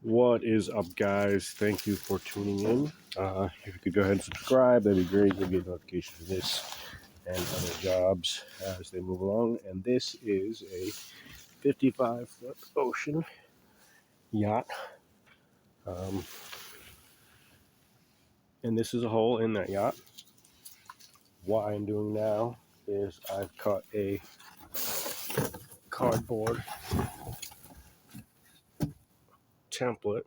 What is up, guys? Thank you for tuning in. If you could go ahead and subscribe, that'd be great. You'll get notifications of this and other jobs as they move along. And this is a 55-foot ocean yacht. And this is a hole in that yacht. What I'm doing now is I've cut a cardboard template,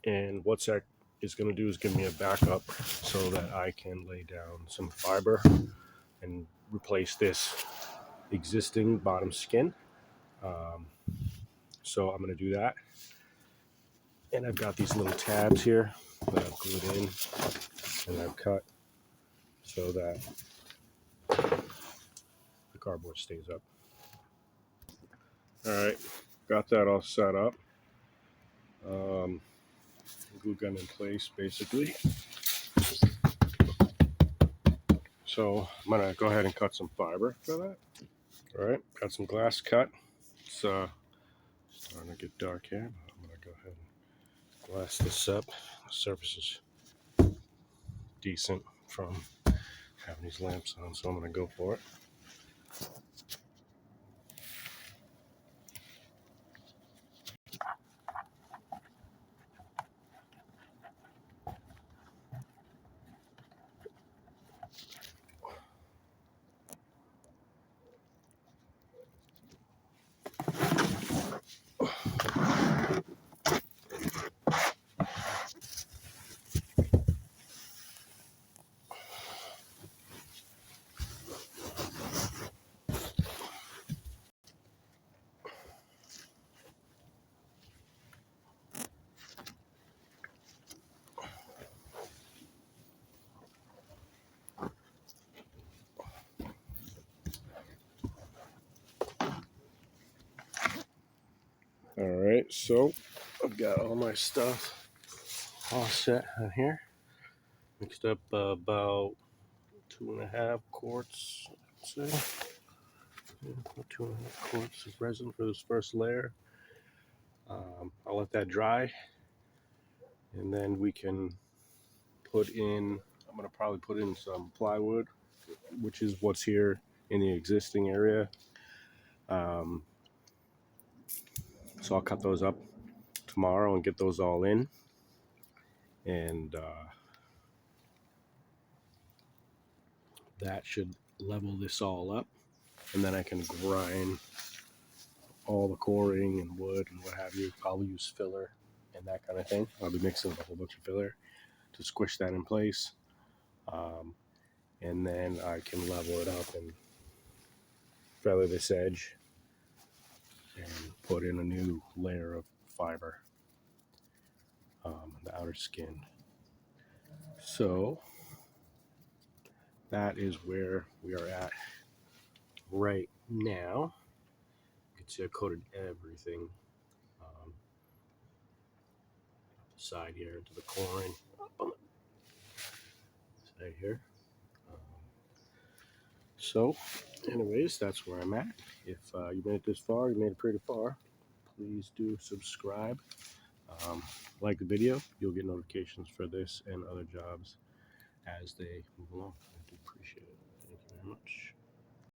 and what's that is going to do is give me a backup so that I can lay down some fiber and replace this existing bottom skin. So I'm going to do that, and I've got these little tabs here that I've glued in and I've cut so that the cardboard stays up. All right, got that all set up. Glue gun in place basically. So I'm gonna go ahead and cut some fiber for that. All right, got some glass cut. It's starting to get dark here, but I'm gonna go ahead and glass this up. The surface is decent from having these lamps on, so I'm gonna go for it. All right, so I've got all my stuff all set in here. Mixed up about 2.5 quarts, I'd say. Yeah, 2.5 quarts of resin for this first layer. I'll let that dry, and then we can put in, I'm gonna probably put in some plywood, which is what's here in the existing area. So I'll cut those up tomorrow and get those all in, and that should level this all up, and then I can grind all the coring and wood and what have you. I'll use filler and that kind of thing. I'll be mixing a whole bunch of filler to squish that in place, and then I can level it up and feather this edge and put in a new layer of fiber on the outer skin. So that is where we are at right now. You can see I coated everything, the side here into the coring, up on the side here. So anyways, that's where I'm at. If you made it this far, you made it pretty far, please do subscribe. Like the video, you'll get notifications for this and other jobs as they move along. I do appreciate it. Thank you very much.